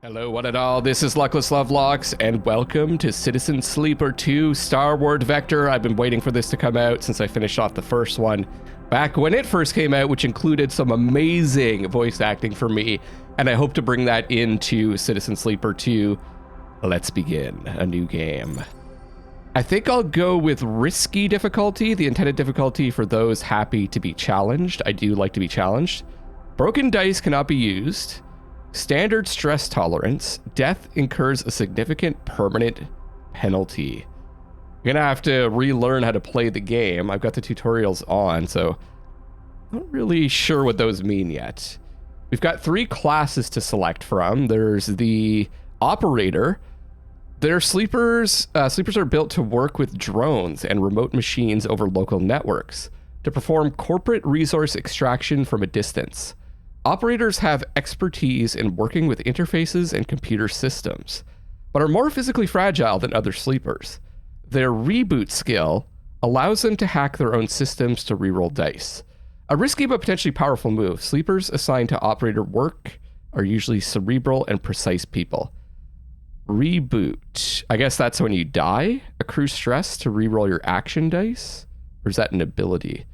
Hello one and all, this is Luckless LoveLocks, and welcome to Citizen Sleeper 2 Starward Vector. I've been waiting for this to come out since I finished off the first one back when it first came out, which included some amazing voice acting for me, and I hope to bring that into Citizen Sleeper 2. Let's begin a new game. I think I'll go with risky difficulty, the intended difficulty for those happy to be challenged. I do like to be challenged. Broken dice cannot be used. Standard stress tolerance. Death incurs a significant permanent penalty. I'm gonna have to relearn how to play the game. I've got the tutorials on, so I'm not really sure what those mean yet. We've got 3 classes to select from. There's the operator. Their sleepers are built to work with drones and remote machines over local networks to perform corporate resource extraction from a distance. Operators have expertise in working with interfaces and computer systems, but are more physically fragile than other sleepers. Their reboot skill allows them to hack their own systems to reroll dice. A risky but potentially powerful move. Sleepers assigned to operator work are usually cerebral and precise people. Reboot. I guess that's when you die. Accrue stress to reroll your action dice? Or is that an ability?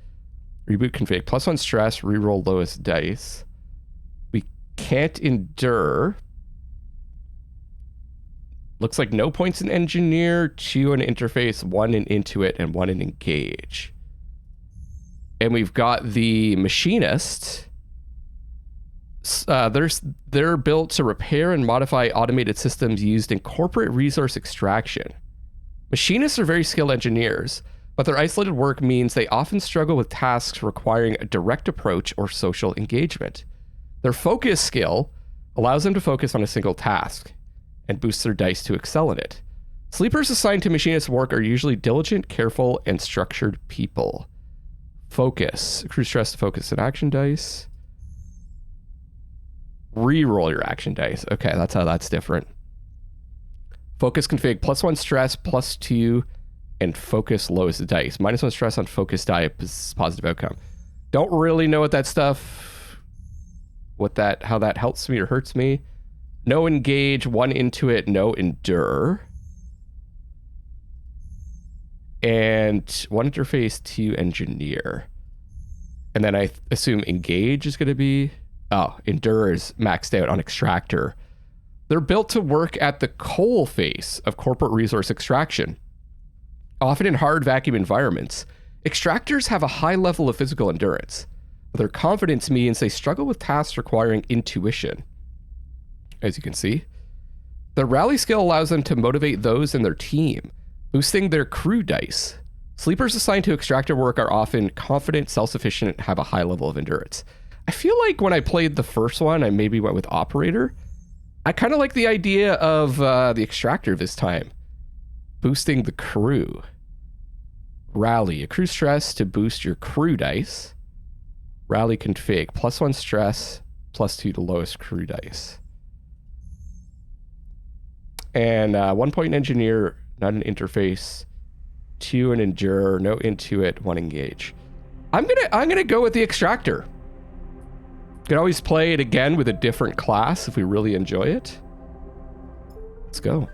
Reboot config. +1 stress, reroll lowest dice. Can't endure. Looks like no points in engineer, 2 in interface, 1 in intuit, and 1 in engage. And we've got the machinist. They're built to repair and modify automated systems used in corporate resource extraction. Machinists are very skilled engineers, but their isolated work means they often struggle with tasks requiring a direct approach or social engagement. Their focus skill allows them to focus on a single task and boosts their dice to excel in it. Sleepers assigned to machinist work are usually diligent, careful, and structured people. Focus. Accrue stress to focus an action dice. Reroll your action dice. Okay, that's how that's different. Focus config. +1 stress, +2, and focus lowest dice. -1 stress on focus die, positive outcome. Don't really know what that stuff... how that helps me or hurts me. No engage, 1 intuit, no endure. And 1 interface, 2 engineer. And then I assume engage is going to be... Oh, endure is maxed out on extractor. They're built to work at the coal face of corporate resource extraction. Often in hard vacuum environments, extractors have a high level of physical endurance. Their confidence means they struggle with tasks requiring intuition. As you can see, their rally skill allows them to motivate those in their team, boosting their crew dice. Sleepers assigned to extractor work are often confident, self-sufficient, and have a high level of endurance. I feel like when I played the first one, I maybe went with operator. I kind of like the idea of the extractor this time, boosting the crew. Rally, accrue stress to boost your crew dice. Rally config, +1 stress, +2 to lowest crew dice. And 1 point engineer, not an interface, 2 an endure, no intuit, 1 engage. I'm gonna go with the extractor. Can always play it again with a different class if we really enjoy it. Let's go.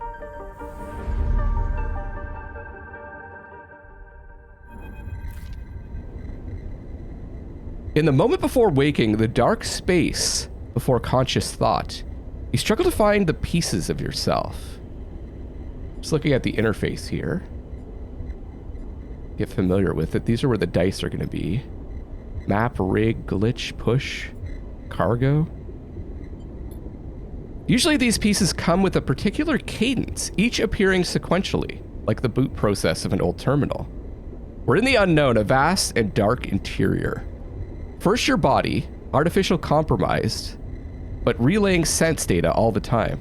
In the moment before waking, the dark space before conscious thought, you struggle to find the pieces of yourself. Just looking at the interface here. Get familiar with it. These are where the dice are going to be. Map, rig, glitch, push, cargo. Usually these pieces come with a particular cadence, each appearing sequentially, like the boot process of an old terminal. We're in the unknown, a vast and dark interior. First your body, artificial compromised, but relaying sense data all the time.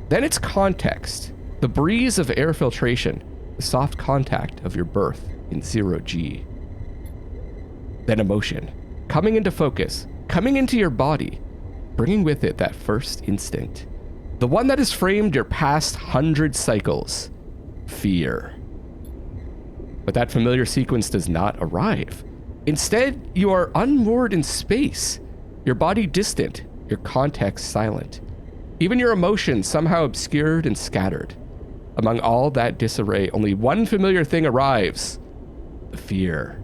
Then it's context, the breeze of air filtration, the soft contact of your birth in 0G. Then emotion, coming into focus, coming into your body, bringing with it that first instinct, the one that has framed your past 100 cycles, fear. But that familiar sequence does not arrive. Instead, you are unmoored in space, your body distant, your context silent. Even your emotions somehow obscured and scattered. Among all that disarray, only one familiar thing arrives: the fear.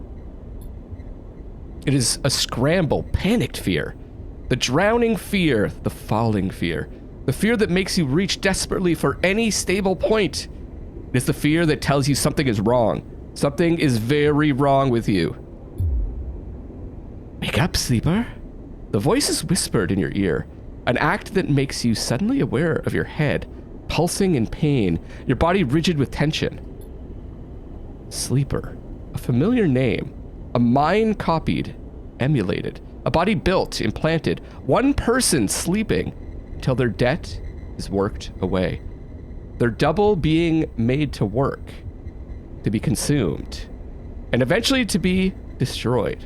It is a scramble, panicked fear. The drowning fear, the falling fear. The fear that makes you reach desperately for any stable point. It is the fear that tells you something is wrong. Something is very wrong with you. Wake up, sleeper. The voice is whispered in your ear, an act that makes you suddenly aware of your head, pulsing in pain, your body rigid with tension. Sleeper, a familiar name, a mind copied, emulated, a body built, implanted, one person sleeping until their debt is worked away. Their double being made to work, to be consumed, and eventually to be destroyed.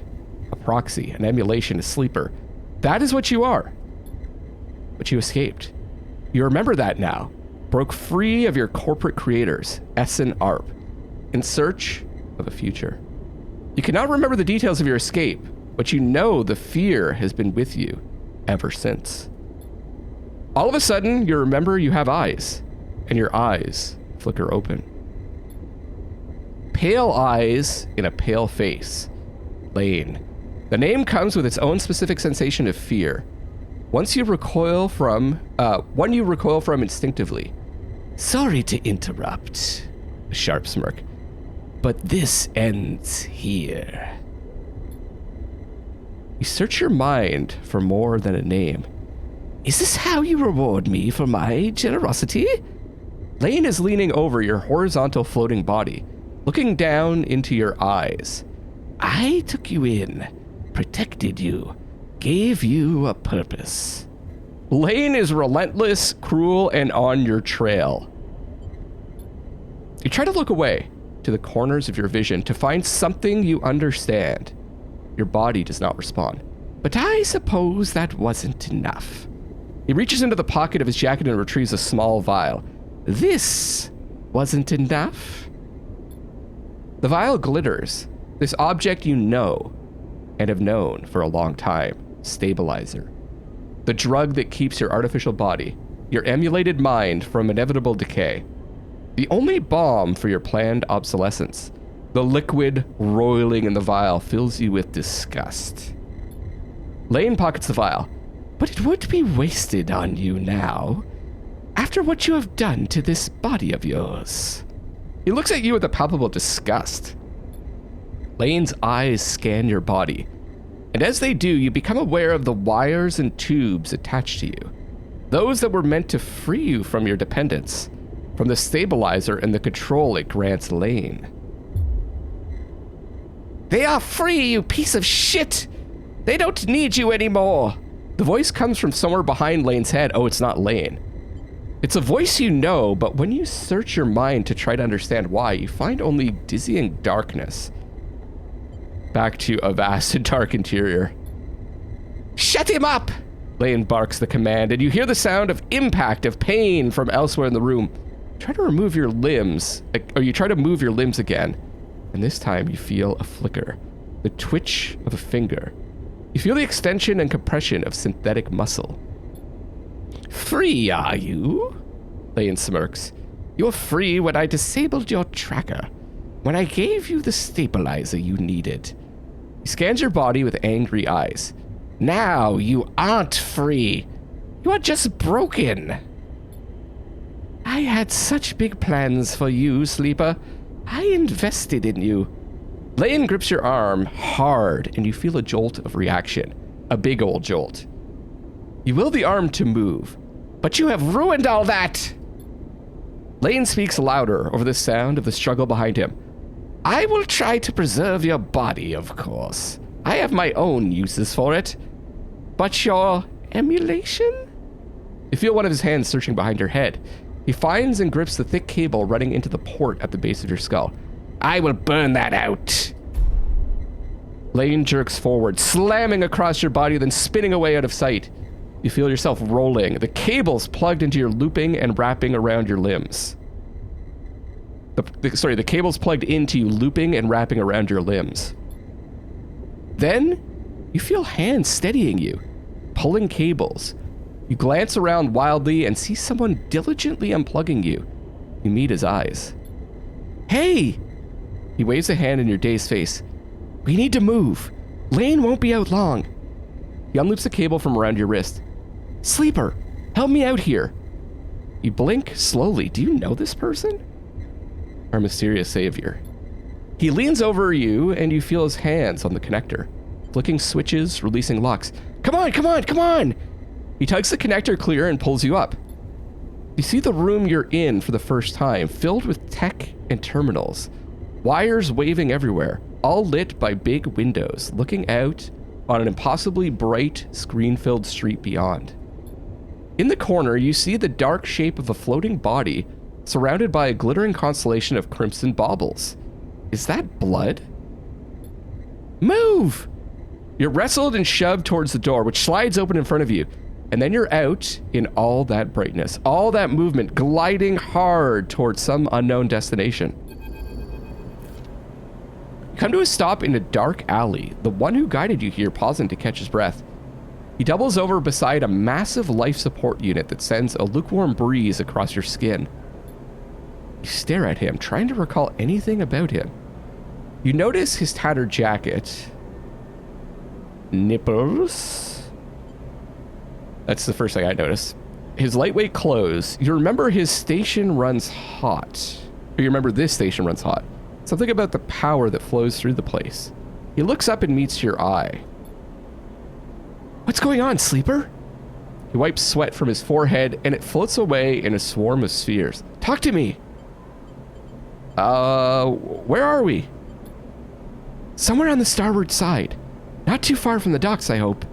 A proxy, an emulation, a sleeper. That is what you are. But you escaped. You remember that now. Broke free of your corporate creators, S and ARP, in search of a future. You cannot remember the details of your escape, but you know the fear has been with you ever since. All of a sudden, you remember you have eyes, and your eyes flicker open. Pale eyes in a pale face. Laine. The name comes with its own specific sensation of fear. One you recoil from instinctively. Sorry to interrupt, a sharp smirk, but this ends here. You search your mind for more than a name. Is this how you reward me for my generosity? Laine is leaning over your horizontal floating body, looking down into your eyes. I took you in, protected you, gave you a purpose. Laine is relentless, cruel, and on your trail. You try to look away to the corners of your vision to find something you understand. Your body does not respond. But I suppose that wasn't enough. He reaches into the pocket of his jacket and retrieves a small vial. This wasn't enough? The vial glitters. This object you know and have known for a long time. Stabilizer. The drug that keeps your artificial body, your emulated mind from inevitable decay. The only balm for your planned obsolescence. The liquid roiling in the vial fills you with disgust. Laine pockets the vial. But it would be wasted on you now, after what you have done to this body of yours. He looks at you with a palpable disgust. Laine's eyes scan your body, and as they do, you become aware of the wires and tubes attached to you. Those that were meant to free you from your dependence, from the stabilizer and the control it grants Laine. They are free, you piece of shit! They don't need you anymore! The voice comes from somewhere behind Laine's head. Oh, it's not Laine. It's a voice you know, but when you search your mind to try to understand why, you find only dizzying darkness. Back to a vast and dark interior. Shut him up! Laine barks the command, and you hear the sound of impact, of pain from elsewhere in the room. Try to remove your limbs, or you try to move your limbs again, and this time you feel a flicker, the twitch of a finger. You feel the extension and compression of synthetic muscle. Free, are you? Laine smirks. You were free when I disabled your tracker, when I gave you the stabilizer you needed. He scans your body with angry eyes. Now you aren't free. You are just broken. I had such big plans for you, Sleeper. I invested in you. Laine grips your arm hard, and you feel a jolt of reaction. A big old jolt. You will the arm to move, but you have ruined all that! Laine speaks louder over the sound of the struggle behind him. I will try to preserve your body, of course. I have my own uses for it. But your emulation? You feel one of his hands searching behind your head. He finds and grips the thick cable running into the port at the base of your skull. I will burn that out. Laine jerks forward, slamming across your body, then spinning away out of sight. You feel yourself rolling, the cables plugged into your looping and wrapping around your limbs. The cables plugged into you, looping and wrapping around your limbs. Then, you feel hands steadying you, pulling cables, You glance around wildly and see someone diligently unplugging you. You meet his eyes. Hey! He waves a hand in your dazed face. We need to move. Laine won't be out long. He unloops a cable from around your wrist. Sleeper, help me out here. You blink slowly. Do you know this person? Our mysterious savior. He leans over you and you feel his hands on the connector, flicking switches, releasing locks. Come on, come on, come on! He tugs the connector clear and pulls you up. You see the room you're in for the first time, filled with tech and terminals. Wires waving everywhere, all lit by big windows, looking out on an impossibly bright, screen-filled street beyond. In the corner, you see the dark shape of a floating body surrounded by a glittering constellation of crimson baubles. Is that blood? Move! You're wrestled and shoved towards the door, which slides open in front of you. And then you're out in all that brightness, all that movement, gliding hard towards some unknown destination. You come to a stop in a dark alley, the one who guided you here pausing to catch his breath. He doubles over beside a massive life support unit that sends a lukewarm breeze across your skin. You stare at him, trying to recall anything about him. You notice his tattered jacket. Nipples? That's the first thing I noticed. His lightweight clothes. You remember his station runs hot. Or you remember this station runs hot. Something about the power that flows through the place. He looks up and meets your eye. What's going on, sleeper? He wipes sweat from his forehead and it floats away in a swarm of spheres. Talk to me. Where are we? Somewhere on the starward side. Not too far from the docks, I hope.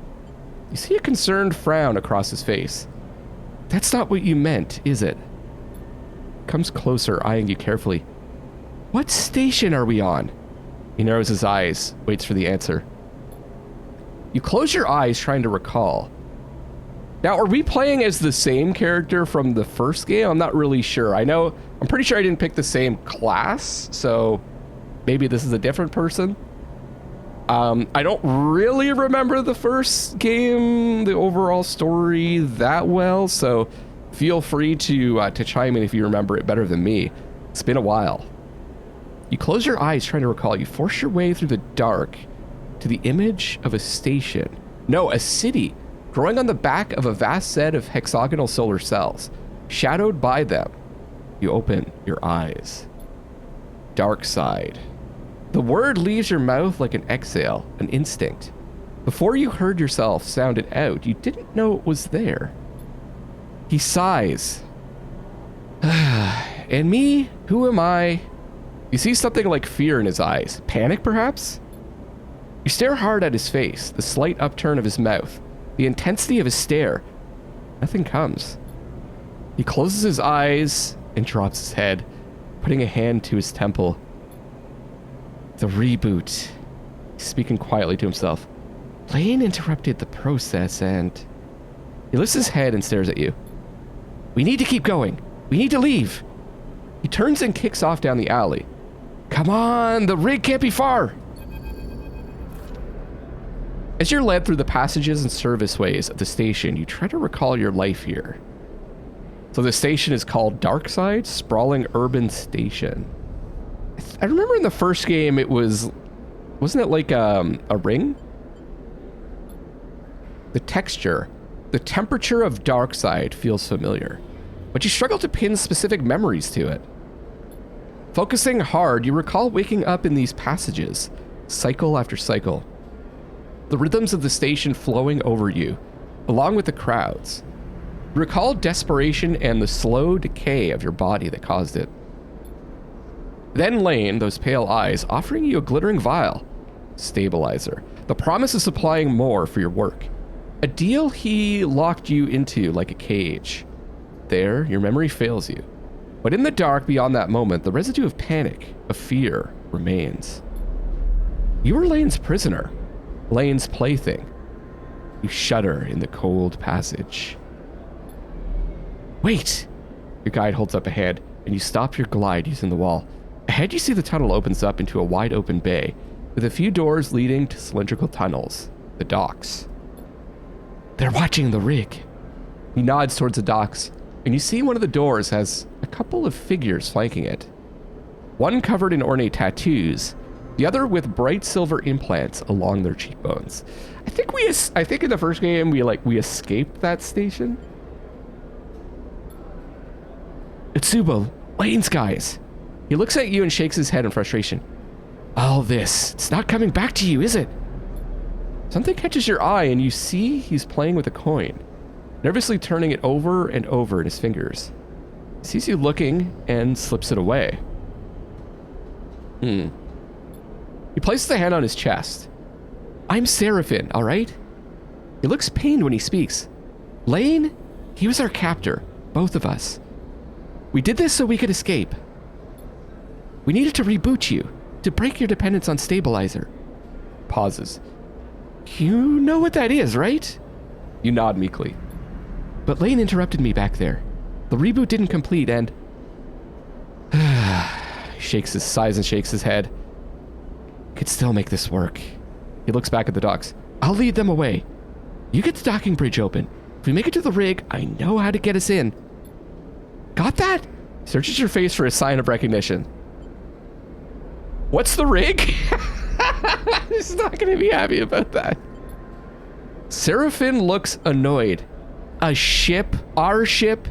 You see a concerned frown across his face. That's not what you meant, is it? Comes closer, eyeing you carefully. What station are we on? He narrows his eyes, waits for the answer. You close your eyes, trying to recall. Now, are we playing as the same character from the first game? I'm not really sure. I'm pretty sure I didn't pick the same class, so maybe this is a different person. I don't really remember the first game, the overall story that well, so feel free to chime in if you remember it better than me. It's been a while. You close your eyes trying to recall. You force your way through the dark to the image of a station. No, a city growing on the back of a vast set of hexagonal solar cells, shadowed by them. You open your eyes. Dark side. The word leaves your mouth like an exhale, an instinct. Before you heard yourself sound it out, you didn't know it was there. He sighs. And me? Who am I? You see something like fear in his eyes. Panic, perhaps? You stare hard at his face, the slight upturn of his mouth, the intensity of his stare. Nothing comes. He closes his eyes and drops his head, putting a hand to his temple. The reboot. He's speaking quietly to himself. Laine interrupted the process and... He lifts his head and stares at you. We need to keep going. We need to leave. He turns and kicks off down the alley. Come on, the rig can't be far. As you're led through the passages and serviceways of the station, you try to recall your life here. So the station is called Darkside Sprawling Urban Station. I remember in the first game it wasn't it like a ring? The texture, the temperature of Darkside feels familiar, but you struggle to pin specific memories to it. Focusing hard, you recall waking up in these passages, cycle after cycle. The rhythms of the station flowing over you, along with the crowds. You recall desperation and the slow decay of your body that caused it. Then Laine, those pale eyes, offering you a glittering vial. Stabilizer. The promise of supplying more for your work. A deal he locked you into like a cage. There, your memory fails you. But in the dark beyond that moment, the residue of panic, of fear, remains. You were Laine's prisoner. Laine's plaything. You shudder in the cold passage. Wait! Your guide holds up a hand, and you stop your glide using the wall. Ahead, you see the tunnel opens up into a wide open bay, with a few doors leading to cylindrical tunnels, the docks. They're watching the rig. He nods towards the docks, and you see one of the doors has a couple of figures flanking it. One covered in ornate tattoos, the other with bright silver implants along their cheekbones. I think in the first game we escaped that station. It's Subo, Laine's guys. He looks at you and shakes his head in frustration. All this, it's not coming back to you, is it? Something catches your eye and you see he's playing with a coin, nervously turning it over and over in his fingers. He sees you looking and slips it away. He places a hand on his chest. I'm Seraphim, all right? He looks pained when he speaks. Laine, he was our captor, both of us. We did this so we could escape. We needed to reboot you, to break your dependence on stabilizer. Pauses. You know what that is, right? You nod meekly. But Laine interrupted me back there. The reboot didn't complete and... sighs and shakes his head. Could still make this work. He looks back at the docks. I'll lead them away. You get the docking bridge open. If we make it to the rig, I know how to get us in. Got that? Searches your face for a sign of recognition. What's the rig? He's not going to be happy about that. Seraphim looks annoyed. A ship? Our ship?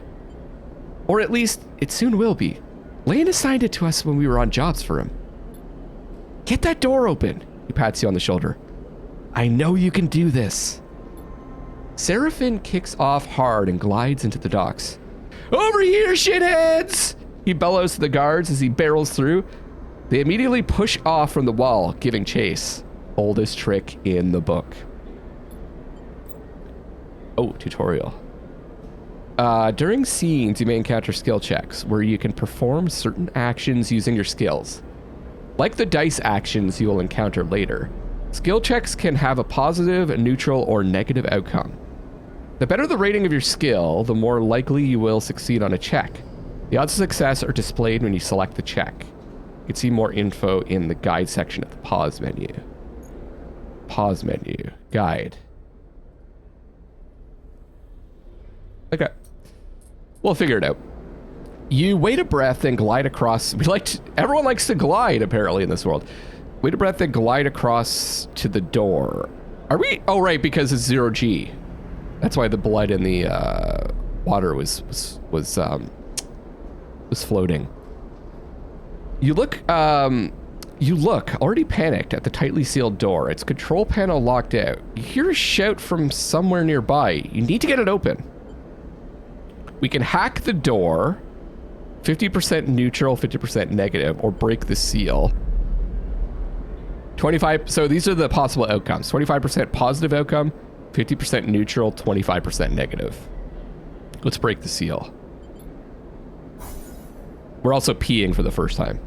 Or at least, it soon will be. Laine assigned it to us when we were on jobs for him. Get that door open. He pats you on the shoulder. I know you can do this. Seraphim kicks off hard and glides into the docks. Over here, shitheads! He bellows to the guards as he barrels through. They immediately push off from the wall, giving chase. Oldest trick in the book. Oh, tutorial. During scenes, you may encounter skill checks where you can perform certain actions using your skills. Like the dice actions you will encounter later, skill checks can have a positive, a neutral, or negative outcome. The better the rating of your skill, the more likely you will succeed on a check. The odds of success are displayed when you select the check. You can see more info in the guide section of the pause menu. Pause menu, guide. Okay. We'll figure it out. You wait a breath and glide across. Everyone likes to glide, apparently, in this world. Wait a breath and glide across to the door. Are we? Oh, right, because it's 0G. That's why the blood in the water was floating. You look already panicked at the tightly sealed door. Its control panel locked out. You hear a shout from somewhere nearby. You need to get it open. We can hack the door, 50% neutral, 50% negative, or break the seal. 25, so these are the possible outcomes. 25% positive outcome, 50% neutral, 25% negative. Let's break the seal. We're also peeing for the first time.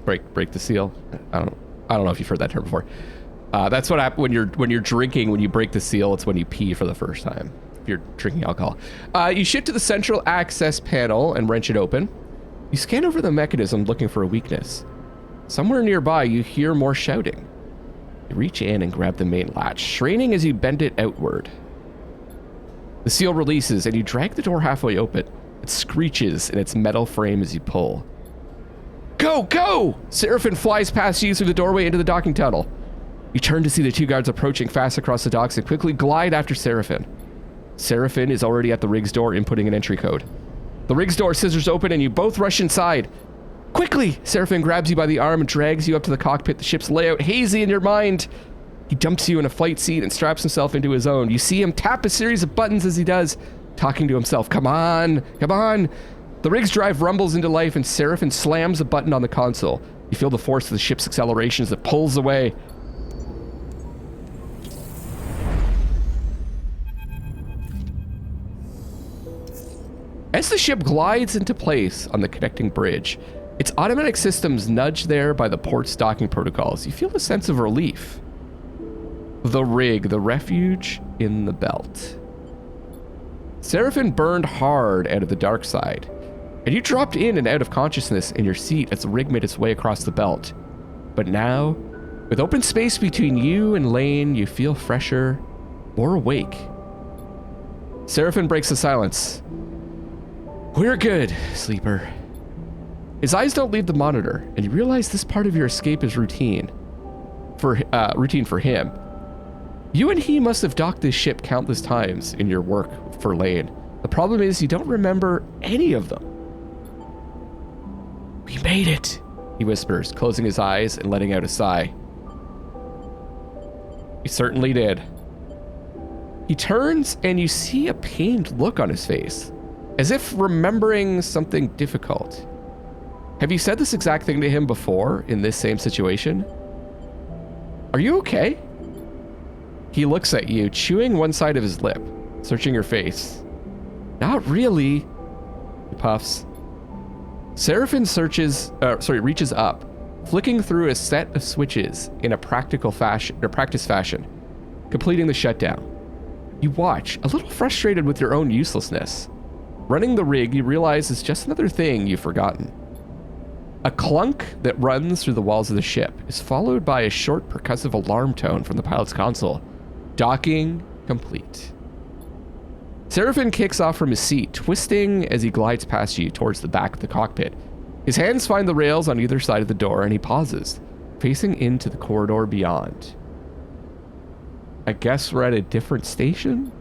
Break the seal. I don't know if you've heard that term before. That's what happens when you're drinking. When you break the seal, it's when you pee for the first time. If you're drinking alcohol, you shift to the central access panel and wrench it open. You scan over the mechanism looking for a weakness. Somewhere nearby, you hear more shouting. You reach in and grab the main latch, straining as you bend it outward. The seal releases and you drag the door halfway open. It screeches in its metal frame as you pull. Go, go! Seraphim flies past you through the doorway into the docking tunnel. You turn to see the two guards approaching fast across the docks and quickly glide after Seraphim. Seraphim is already at the rig's door inputting an entry code. The rig's door scissors open and you both rush inside. Quickly! Seraphim grabs you by the arm and drags you up to the cockpit, the ship's layout hazy in your mind. He dumps you in a flight seat and straps himself into his own. You see him tap a series of buttons as he does, talking to himself. Come on, come on. The rig's drive rumbles into life and Seraphim slams a button on the console. You feel the force of the ship's acceleration as it pulls away. As the ship glides into place on the connecting bridge, its automatic systems nudged there by the port's docking protocols. You feel a sense of relief. The rig, the refuge in the belt. Seraphim burned hard out of the dark side, and you dropped in and out of consciousness in your seat as the rig made its way across the belt. But now, with open space between you and Laine, you feel fresher, more awake. Seraphin breaks the silence. We're good, Sleeper. His eyes don't leave the monitor, and you realize this part of your escape is routine for him. You and he must have docked this ship countless times in your work for Laine. The problem is you don't remember any of them. We made it, he whispers, closing his eyes and letting out a sigh. He certainly did. He turns and you see a pained look on his face, as if remembering something difficult. Have you said this exact thing to him before in this same situation? Are you okay? He looks at you, chewing one side of his lip, searching your face. Not really, he puffs. Seraphin reaches up, flicking through a set of switches in a practice fashion, completing the shutdown. You watch, a little frustrated with your own uselessness. Running the rig, you realize is just another thing you've forgotten. A clunk that runs through the walls of the ship is followed by a short percussive alarm tone from the pilot's console. Docking complete. Seraphin kicks off from his seat, twisting as he glides past you towards the back of the cockpit. His hands find the rails on either side of the door and he pauses, facing into the corridor beyond. I guess we're at a different station?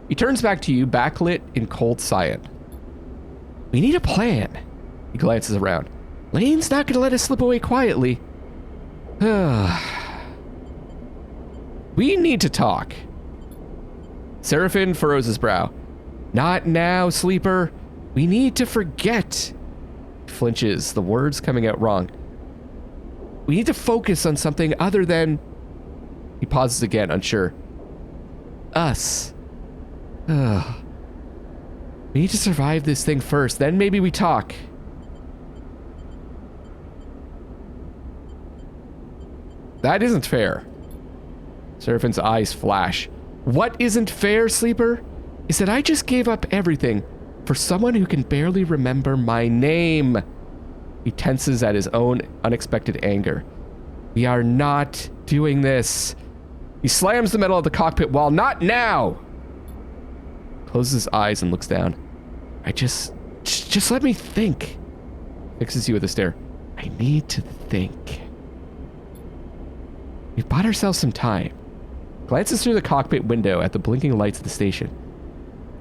He turns back to you, backlit in cold cyan. We need a plan. He glances around. Laine's not going to let us slip away quietly. We need to talk. Seraphin furrows his brow. Not now, Sleeper. We need to forget. He flinches, the words coming out wrong. We need to focus on something other than... He pauses again, unsure. Us. We need to survive this thing first, then maybe we talk. That isn't fair. Seraphin's eyes flash. What isn't fair, Sleeper, is that I just gave up everything for someone who can barely remember my name. He tenses at his own unexpected anger. We are not doing this. He slams the metal of the cockpit wall. Not now! Closes his eyes and looks down. Just let me think. Fixes you with a stare. I need to think. We've bought ourselves some time. Glances through the cockpit window at the blinking lights of the station.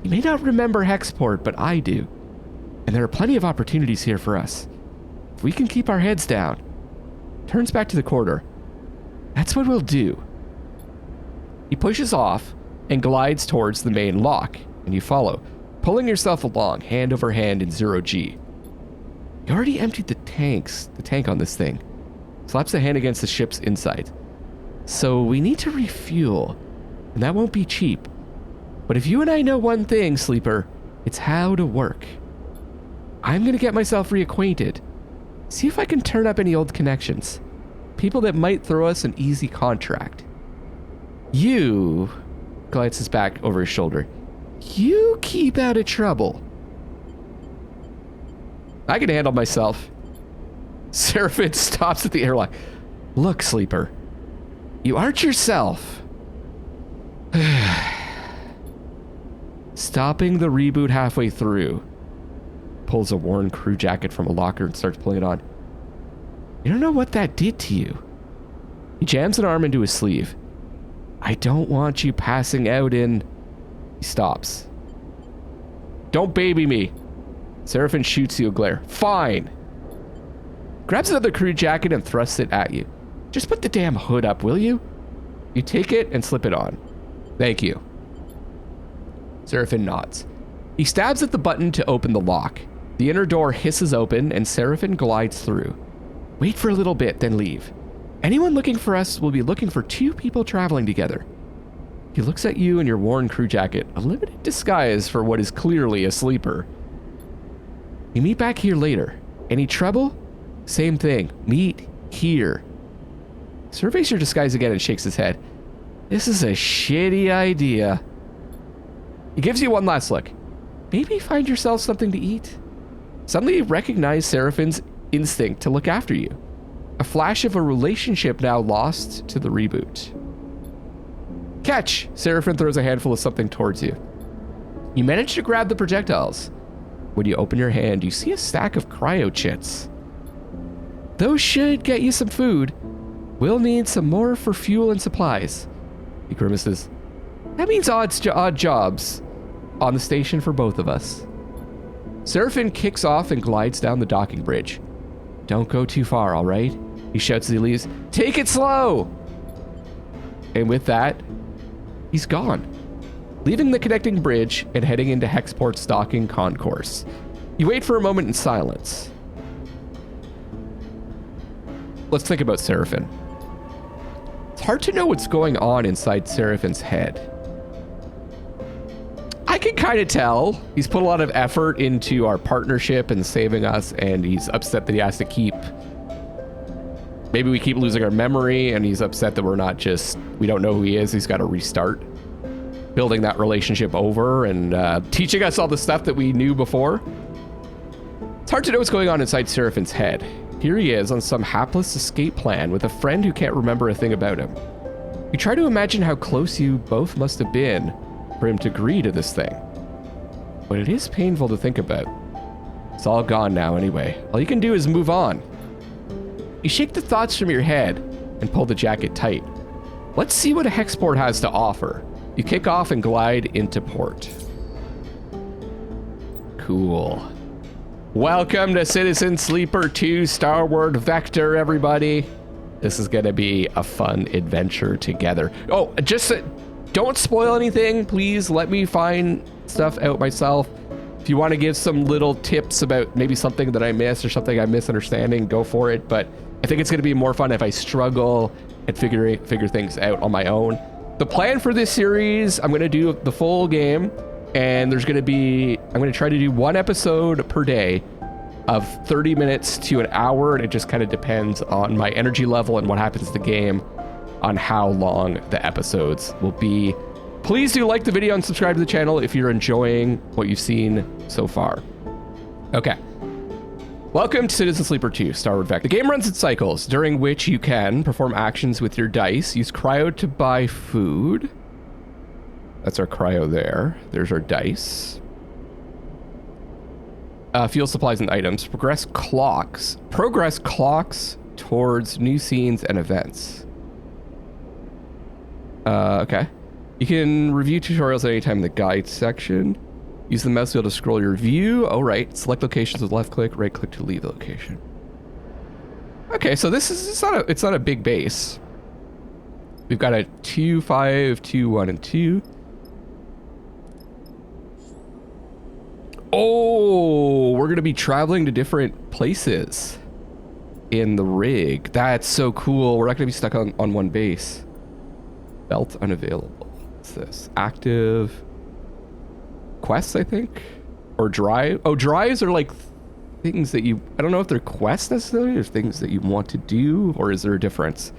You may not remember Hexport, but I do. And there are plenty of opportunities here for us. If we can keep our heads down. Turns back to the corridor. That's what we'll do. He pushes off and glides towards the main lock, and you follow, pulling yourself along, hand over hand in 0G. You already emptied the tank on this thing. Slaps a hand against the ship's inside. So we need to refuel, and that won't be cheap. But if you and I know one thing, Sleeper, it's how to work. I'm gonna get myself reacquainted. See if I can turn up any old connections. People that might throw us an easy contract. You, glances back over his shoulder, you keep out of trouble. I can handle myself. Seraphin stops at the airlock. Look, Sleeper, you aren't yourself. Stopping the reboot halfway through. Pulls a worn crew jacket from a locker and starts pulling it on. You don't know what that did to you. He jams an arm into his sleeve. I don't want you passing out in... He stops. Don't baby me. Seraphin shoots you a glare. Fine. Grabs another crew jacket and thrusts it at you. Just put the damn hood up, will you? You take it and slip it on. Thank you. Seraphin nods. He stabs at the button to open the lock. The inner door hisses open and Seraphin glides through. Wait for a little bit, then leave. Anyone looking for us will be looking for two people traveling together. He looks at you in your worn crew jacket, a limited disguise for what is clearly a sleeper. We meet back here later. Any trouble? Same thing. Meet here. Surveys your disguise again and shakes his head. This is a shitty idea. He gives you one last look. Maybe find yourself something to eat. Suddenly you recognize Seraphin's instinct to look after you. A flash of a relationship now lost to the reboot. catch! Seraphin throws a handful of something towards you. You manage to grab the projectiles. When you open your hand, you see a stack of cryo chits. Those should get you some food. We'll need some more for fuel and supplies. He grimaces. That means odd jobs on the station for both of us. Seraphin kicks off and glides down the docking bridge. Don't go too far, all right? He shouts as he leaves. Take it slow! And with that, he's gone, leaving the connecting bridge and heading into Hexport's docking concourse. You wait for a moment in silence. Let's think about Seraphin. It's hard to know what's going on inside Seraphin's head. I can kind of tell. He's put a lot of effort into our partnership and saving us, and he's upset that he has to keep... Maybe we keep losing our memory, and he's upset that we don't know who he is. He's got to restart building that relationship over and teaching us all the stuff that we knew before. It's hard to know what's going on inside Seraphin's head. Here he is on some hapless escape plan with a friend who can't remember a thing about him. You try to imagine how close you both must have been for him to agree to this thing. But it is painful to think about. It's all gone now anyway. All you can do is move on. You shake the thoughts from your head and pull the jacket tight. Let's see what a Hexport has to offer. You kick off and glide into port. Cool. Welcome to Citizen Sleeper 2 Starward Vector, everybody. This is going to be a fun adventure together. Oh, just don't spoil anything. Please let me find stuff out myself. If you want to give some little tips about maybe something that I missed or something I'm misunderstanding, go for it. But I think it's going to be more fun if I struggle and figure things out on my own. The plan for this series, I'm going to do the full game, and I'm going to try to do one episode per day of 30 minutes to an hour, and it just kind of depends on my energy level and what happens to the game on how long the episodes will be. Please do like the video and subscribe to the channel if you're enjoying what you've seen so far. Okay. Welcome to Citizen Sleeper 2, Starward Vector. The game runs in cycles, during which you can perform actions with your dice, use cryo to buy food. That's our cryo there. There's our dice. Fuel supplies and items. Progress clocks towards new scenes and events. Okay. You can review tutorials at any time in the guide section. Use the mouse wheel to scroll your view. Oh, right. Select locations with left click, right click to leave the location. Okay, so it's not a big base. We've got a 2, 5, 2, 1, and 2. Oh, we're gonna be traveling to different places in the rig. That's so cool. We're not gonna be stuck on one base. Belt unavailable. What's this? Active quests, I think, or drive. Oh, drives are like things that I don't know if they're quests necessarily, or things that you want to do, or is there a difference?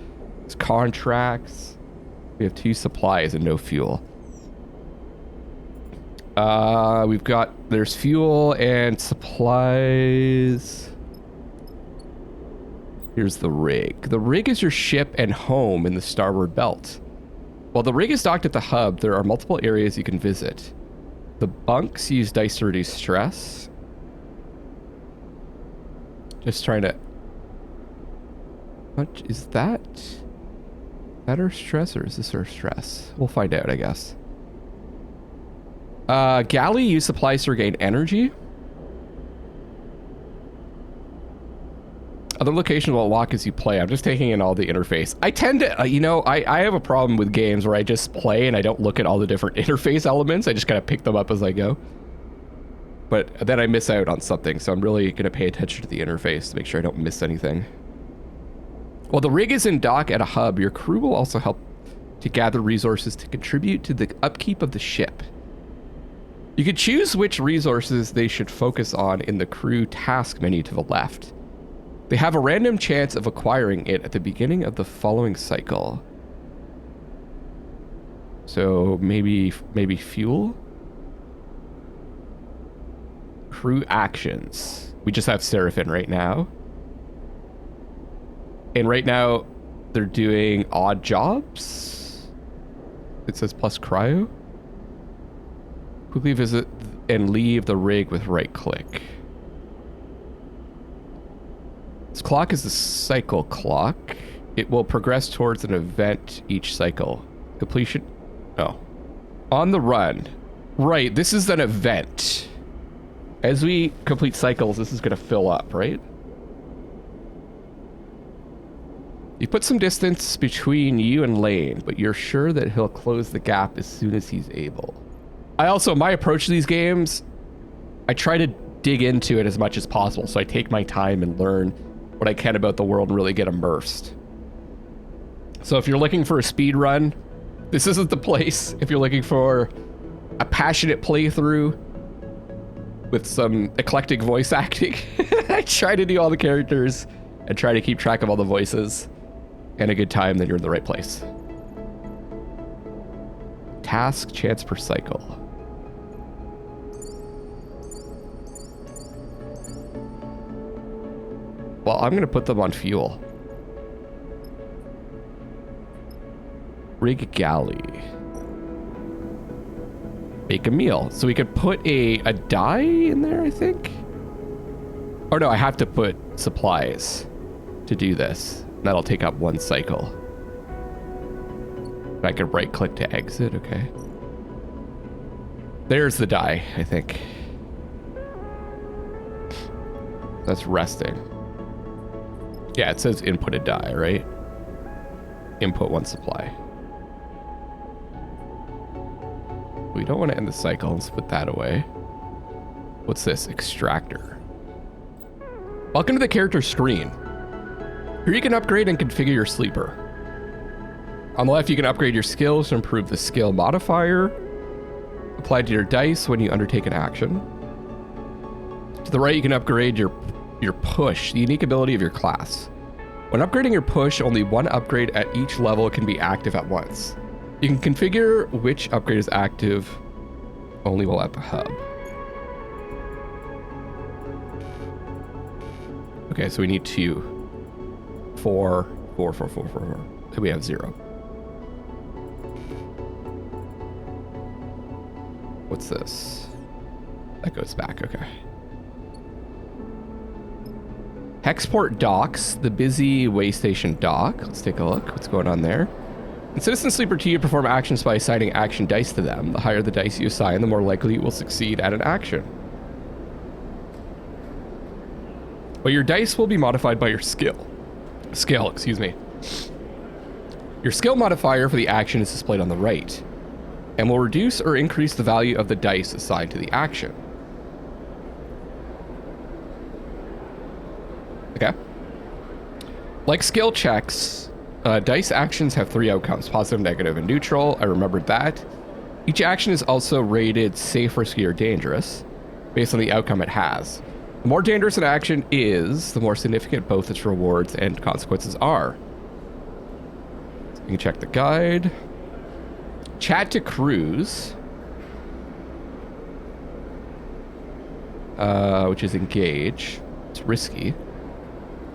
It's contracts. We have 2 supplies and no fuel. There's fuel and supplies. Here's the rig. The rig is your ship and home in the Starward Belt. While the rig is docked at the hub, there are multiple areas you can visit. The bunks use dice to reduce stress. Just trying to... What is that? Is that our stress, or is this our stress? We'll find out, I guess. Galley use supplies to regain energy. Other locations will lock as you play. I'm just taking in all the interface. I tend to, I have a problem with games where I just play and I don't look at all the different interface elements. I just kind of pick them up as I go. But then I miss out on something, so I'm really going to pay attention to the interface to make sure I don't miss anything. While the rig is in dock at a hub, your crew will also help to gather resources to contribute to the upkeep of the ship. You can choose which resources they should focus on in the crew task menu to the left. They have a random chance of acquiring it at the beginning of the following cycle. So maybe fuel? Crew actions. We just have Seraphin right now. And right now they're doing odd jobs. It says plus cryo. Quickly visit and leave the rig with right click. This clock is the cycle clock. It will progress towards an event each cycle. Completion. Oh. On the run. Right, this is an event. As we complete cycles, this is going to fill up, right? You put some distance between you and Laine, but you're sure that he'll close the gap as soon as he's able. My approach to these games, I try to dig into it as much as possible, so I take my time and learn what I can about the world and really get immersed. So if you're looking for a speed run, this isn't the place. If you're looking for a passionate playthrough with some eclectic voice acting, I try to do all the characters and try to keep track of all the voices and a good time, then you're in the right place. Task chance per cycle. Well, I'm gonna put them on fuel. Rig galley. Make a meal. So we could put a dye in there, I think? Or no, I have to put supplies to do this. That'll take up one cycle. I could right click to exit, okay. There's the dye, I think. That's resting. Yeah, it says input a dye, right? Input one supply. We don't want to end the cycle. Let's put that away. What's this? Extractor. Welcome to the character screen. Here you can upgrade and configure your sleeper. On the left, you can upgrade your skills to improve the skill modifier applied to your dice when you undertake an action. To the right, you can upgrade your push, the unique ability of your class. When upgrading your push, only one upgrade at each level can be active at once. You can configure which upgrade is active only while at the hub. Okay, so we need 2. 4. And we have 0. What's this? That goes back, okay. Hexport docks, the busy way station dock. Let's take a look. What's going on there? In Citizen Sleeper 2, you perform actions by assigning action dice to them. The higher the dice you assign, the more likely you will succeed at an action. But your dice will be modified by your skill. Excuse me. Your skill modifier for the action is displayed on the right, and will reduce or increase the value of the dice assigned to the action. Okay. Like skill checks, dice actions have 3 outcomes: positive, negative, and neutral. I remembered that. Each action is also rated safe, risky, or dangerous based on the outcome it has. The more dangerous an action is, the more significant both its rewards and consequences are. So you can check the guide. Chat to crews, which is engage. It's risky.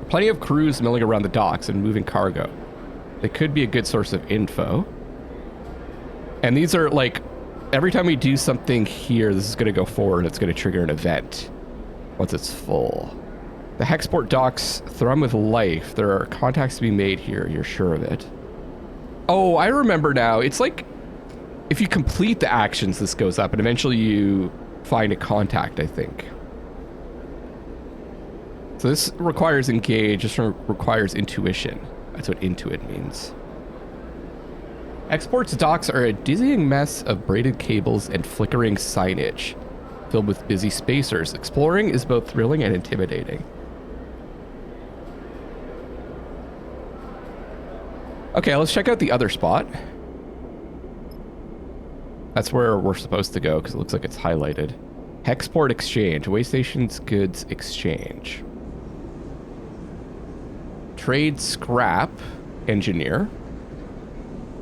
Plenty of crews milling around the docks and moving cargo. They could be a good source of info. And these are like, every time we do something here, this is going to go forward. It's going to trigger an event once it's full. The Hexport docks thrum with life. There are contacts to be made here. You're sure of it. Oh, I remember now. It's like, if you complete the actions, this goes up, and eventually you find a contact, I think. So this requires engage, this requires intuition. That's what intuit means. Hexport's docks are a dizzying mess of braided cables and flickering signage, filled with busy spacers. Exploring is both thrilling and intimidating. Okay, let's check out the other spot. That's where we're supposed to go, because it looks like it's highlighted. Hexport Exchange, Waystation's Goods Exchange. Trade scrap, engineer.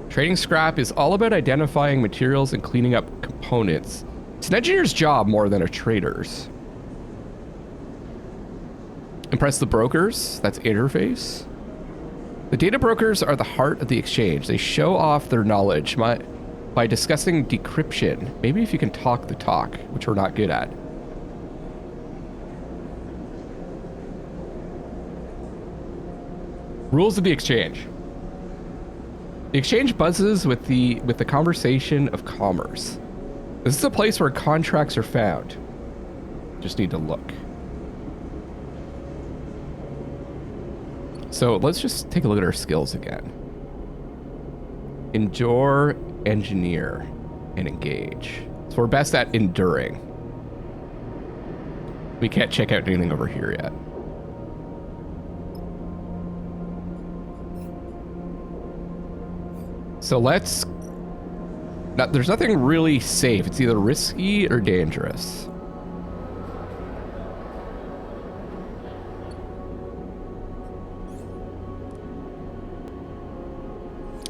Trading scrap is all about identifying materials and cleaning up components. It's an engineer's job more than a trader's. Impress the brokers, that's interface. The data brokers are the heart of the exchange. They show off their knowledge. by discussing decryption. Maybe if you can talk the talk, which we're not good at. Rules of the exchange. The exchange buzzes with the conversation of commerce. This is a place where contracts are found. Just need to look. So let's just take a look at our skills again. Endure, engineer, and engage. So we're best at enduring. We can't check out anything over here yet. So let's... there's nothing really safe. It's either risky or dangerous.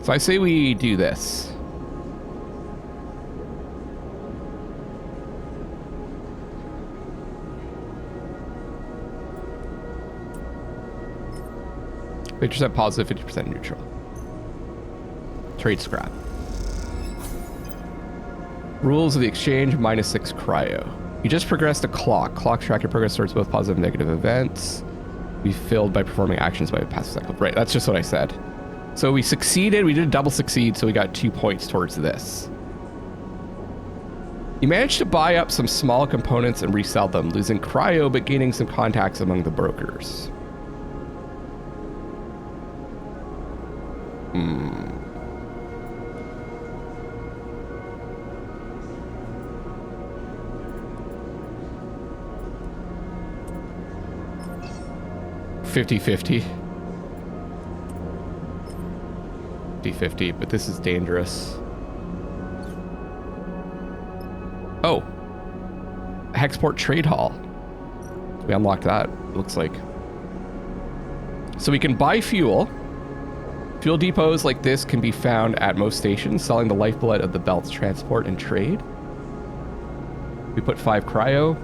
So I say we do this. %, positive, 50% neutral. Trade scrap. Rules of the exchange, -6 cryo. You just progressed a clock. Clock tracker progress starts both positive and negative events. Be filled by performing actions by a passive cycle. Right, that's just what I said. So we succeeded, we did a double succeed, so we got 2 points towards this. You managed to buy up some small components and resell them, losing cryo but gaining some contacts among the brokers. 50-50. 50-50, but this is dangerous. Oh. Hexport trade hall. We unlocked that, it looks like. So we can buy fuel. Fuel depots like this can be found at most stations, selling the lifeblood of the belt's transport and trade. We put 5 cryo.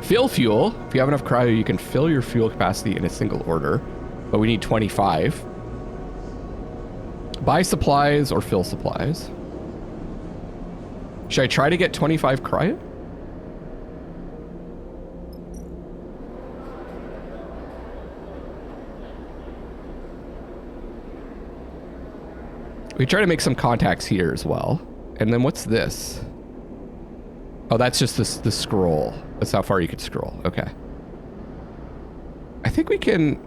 Fill fuel. If you have enough cryo, you can fill your fuel capacity in a single order, but we need 25. Buy supplies or fill supplies. Should I try to get 25 cryo? We try to make some contacts here as well. And then what's this? Oh, that's just the scroll. That's how far you could scroll. Okay. I think we can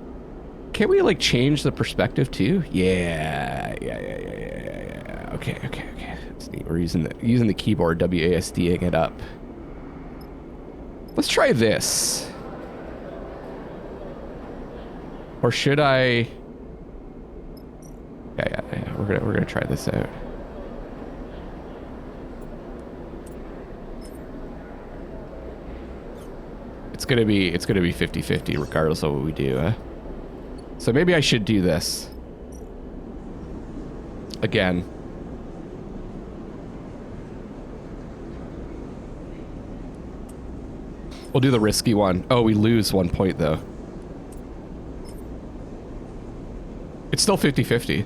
we like change the perspective too? Yeah. Okay. That's neat. We're using the keyboard, WASDing it up. Let's try this. Or should I? Yeah. We're gonna try this out. It's gonna be 50-50 regardless of what we do. So maybe I should do this again. We'll do the risky one. Oh, we lose 1 point though. It's still 50-50.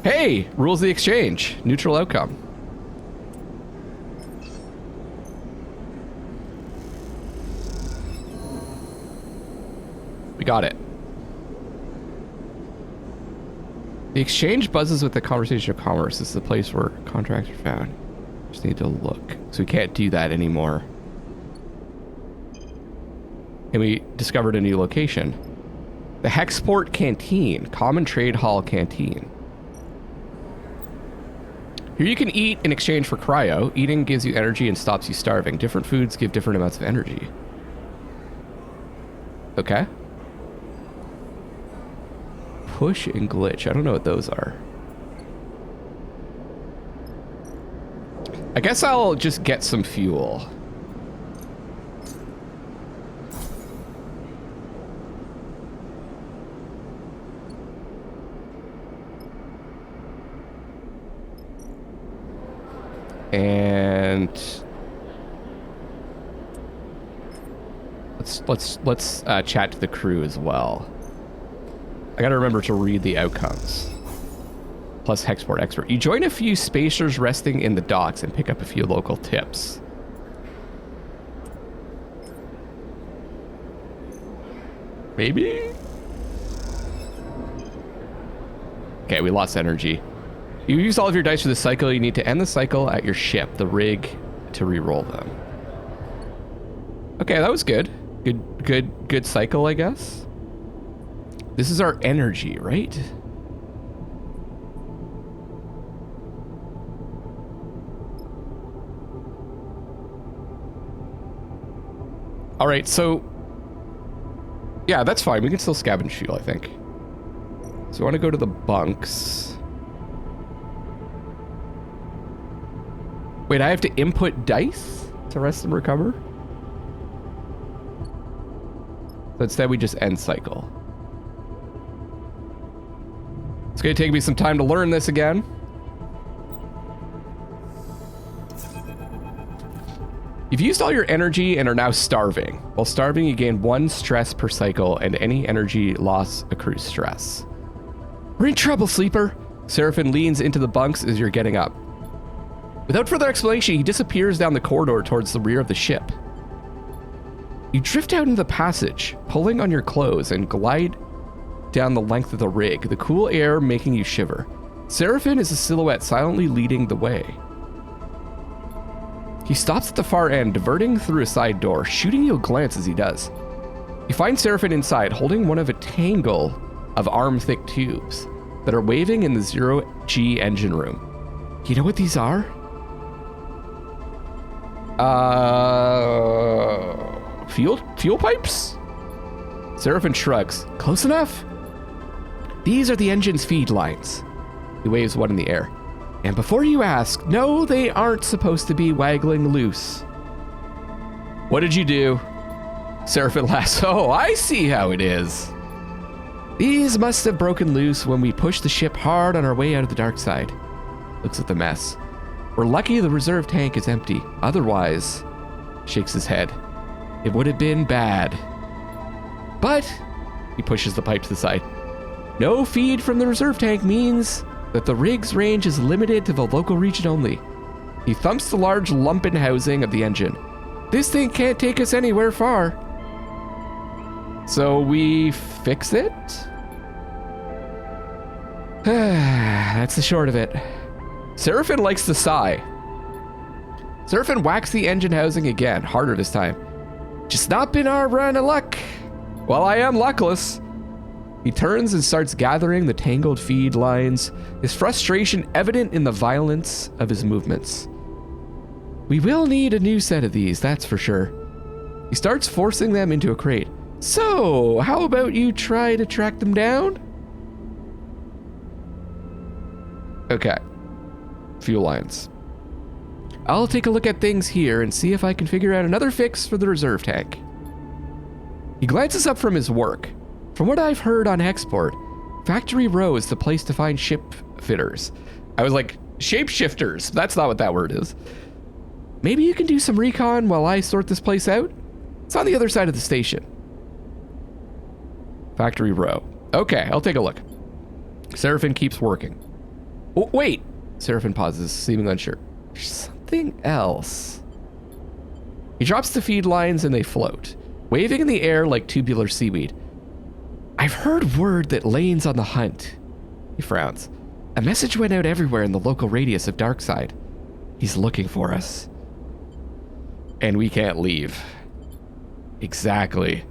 Hey, rules of the exchange. Neutral outcome. We got it. The exchange buzzes with the conversation of commerce. This is the place where contracts are found. Just need to look. So we can't do that anymore. And we discovered a new location. The Hexport Canteen. Common Trade Hall Canteen. Here you can eat in exchange for cryo. Eating gives you energy and stops you starving. Different foods give different amounts of energy. Okay. Push and glitch. I don't know what those are. I guess I'll just get some fuel. And let's let's chat to the crew as well. I gotta remember to read the outcomes. Plus Hexport expert. You join a few spacers resting in the docks and pick up a few local tips. Maybe? Okay, we lost energy. You use all of your dice for the cycle. You need to end the cycle at your ship, the rig, to re-roll them. Okay, that was good. Good cycle, I guess. This is our energy, right? All right, so yeah, that's fine. We can still scavenge fuel, I think. So I want to go to the bunks. Wait, I have to input dice to rest and recover? So instead we just end cycle. It's gonna take me some time to learn this again. You've used all your energy and are now starving. While starving, you gain 1 stress per cycle, and any energy loss accrues stress. We're in trouble, sleeper. Seraphin leans into the bunks as you're getting up. Without further explanation, he disappears down the corridor towards the rear of the ship. You drift out into the passage, pulling on your clothes, and glide down the length of the rig, the cool air making you shiver. Seraphin is a silhouette silently leading the way. He stops at the far end, diverting through a side door, shooting you a glance as he does. You find Seraphin inside, holding one of a tangle of arm-thick tubes that are waving in the 0G engine room. You know what these are? Fuel pipes? Seraphin shrugs. Close enough? These are the engine's feed lines. He waves one in the air. And before you ask, no, they aren't supposed to be waggling loose. What did you do? Seraphin laughs. Oh, I see how it is. These must have broken loose when we pushed the ship hard on our way out of the dark side. Looks at the mess. We're lucky the reserve tank is empty. Otherwise, shakes his head. It would have been bad. But, he pushes the pipe to the side. No feed from the reserve tank means that the rig's range is limited to the local region only. He thumps the large lumpen housing of the engine. This thing can't take us anywhere far. So we fix it? That's the short of it. Seraphin likes to sigh. Seraphin whacks the engine housing again, harder this time. Just not been our run of luck. Well, I am luckless. He turns and starts gathering the tangled feed lines, his frustration evident in the violence of his movements. We will need a new set of these, that's for sure. He starts forcing them into a crate. So, how about you try to track them down? Okay. Fuel lines. I'll take a look at things here and see if I can figure out another fix for the reserve tank. He glances up from his work. From what I've heard on Hexport, Factory Row is the place to find ship fitters. I was like, shapeshifters. That's not what that word is. Maybe you can do some recon while I sort this place out? It's on the other side of the station. Factory Row. Okay, I'll take a look. Seraphin keeps working. Oh, wait! Seraphin pauses, seeming unsure. There's something else. He drops the feed lines and they float, waving in the air like tubular seaweed. I've heard word that Laine's on the hunt. He frowns. A message went out everywhere in the local radius of Darkside. He's looking for us. And we can't leave. Exactly.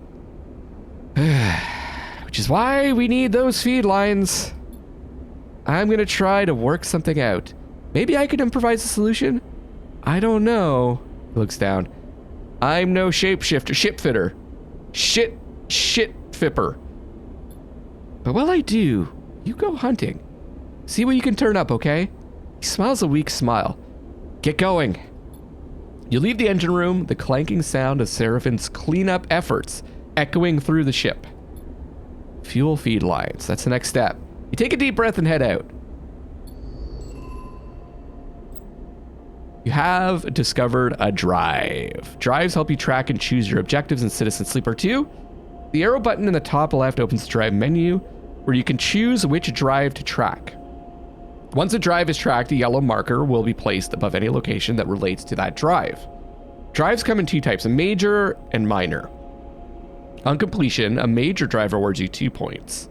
Which is why we need those feed lines. I'm gonna try to work something out. Maybe I could improvise a solution? I don't know. He looks down. I'm no shapeshifter, shipfitter. Shit fipper. But while I do, you go hunting. See what you can turn up, okay? He smiles a weak smile. Get going. You leave the engine room, the clanking sound of Seraphin's cleanup efforts echoing through the ship. Fuel feed lines, that's the next step. You take a deep breath and head out. You have discovered a drive. Drives help you track and choose your objectives in Citizen Sleeper 2. The arrow button in the top left opens the drive menu, where you can choose which drive to track. Once a drive is tracked, a yellow marker will be placed above any location that relates to that drive. Drives come in two types, a major and minor. On completion, a major drive awards you 2 points,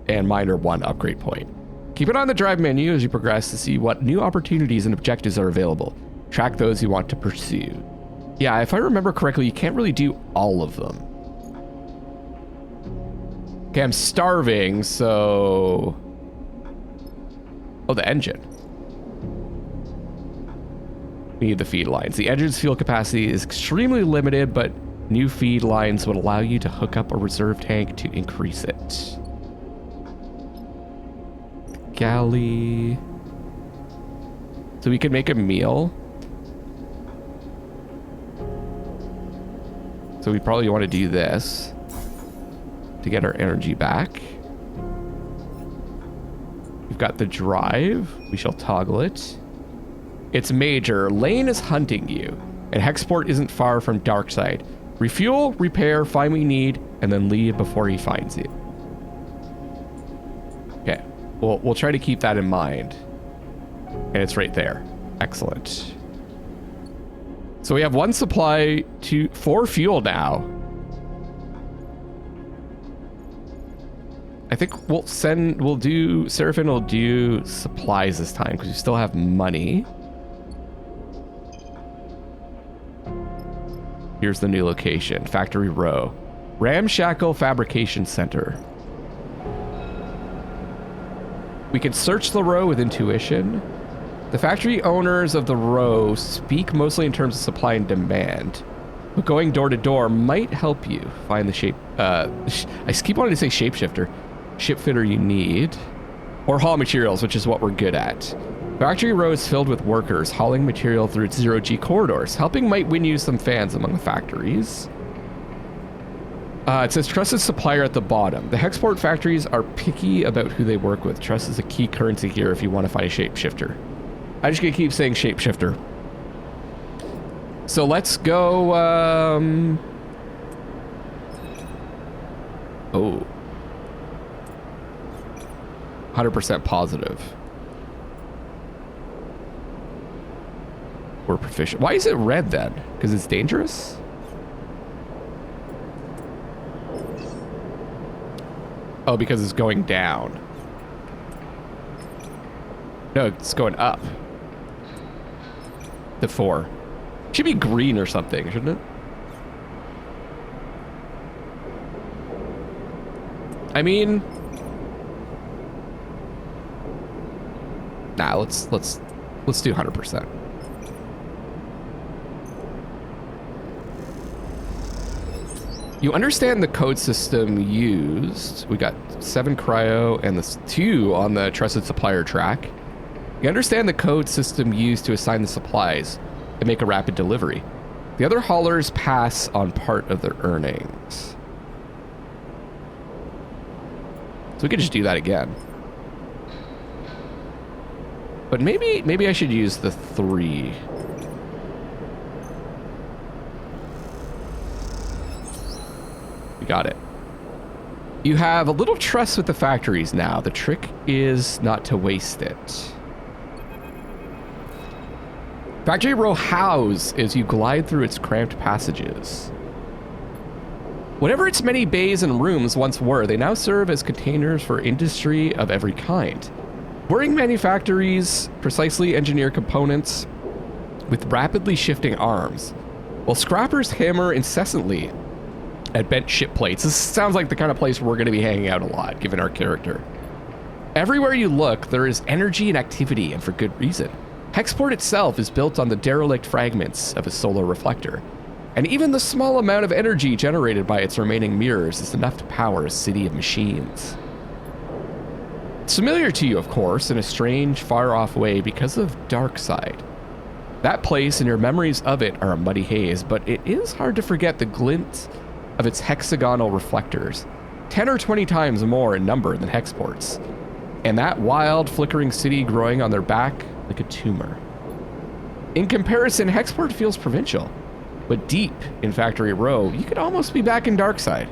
and minor 1 upgrade point. Keep it on the drive menu as you progress to see what new opportunities and objectives are available. Track those you want to pursue. Yeah, if I remember correctly, you can't really do all of them. Okay, I'm starving, so... Oh, the engine. We need the feed lines. The engine's fuel capacity is extremely limited, but new feed lines would allow you to hook up a reserve tank to increase it. Galley. So we could make a meal. So we probably want to do this to get our energy back. We've got the drive. We shall toggle it. It's major. Laine is hunting you, and Hexport isn't far from Darkside. Refuel, repair, find what you need, and then leave before he finds you. Okay, we'll try to keep that in mind. And it's right there. Excellent. So we have one supply for fuel now. I think Seraphim will do supplies this time because we still have money. Here's the new location, Factory Row. Ramshackle Fabrication Center. We can search the row with intuition. The factory owners of the row speak mostly in terms of supply and demand, but going door to door might help you find the I keep wanting to say shapeshifter. Shipfitter you need, or haul materials, which is what we're good at. Factory Row is filled with workers hauling material through its zero-G corridors. Helping might win you some fans among the factories. It says trusted supplier at the bottom. The Hexport factories are picky about who they work with. Trust is a key currency here if you want to find a shapeshifter. I'm just gonna keep saying shapeshifter. So let's go, oh. 100% positive. We're proficient. Why is it red then? Because it's dangerous? Oh, because it's going down. No, it's going up. The 4. Should be green or something, shouldn't it? I mean... Nah, let's do 100%. You understand the code system used. We got 7 cryo and the 2 on the trusted supplier track. You understand the code system used to assign the supplies and make a rapid delivery. The other haulers pass on part of their earnings. So we could just do that again. But maybe I should use the 3. We got it. You have a little trust with the factories now. The trick is not to waste it. Factory Row house as you glide through its cramped passages. Whatever its many bays and rooms once were, they now serve as containers for industry of every kind. Boring manufactories precisely engineer components with rapidly shifting arms, while scrappers hammer incessantly at bent ship plates. This sounds like the kind of place where we're going to be hanging out a lot, given our character. Everywhere you look, there is energy and activity, and for good reason. Hexport itself is built on the derelict fragments of a solar reflector, and even the small amount of energy generated by its remaining mirrors is enough to power a city of machines. It's familiar to you, of course, in a strange, far-off way because of Darkside. That place and your memories of it are a muddy haze, but it is hard to forget the glint of its hexagonal reflectors, 10 or 20 times more in number than Hexport's, and that wild, flickering city growing on their back like a tumor. In comparison, Hexport feels provincial. But deep in Factory Row, you could almost be back in Darkside.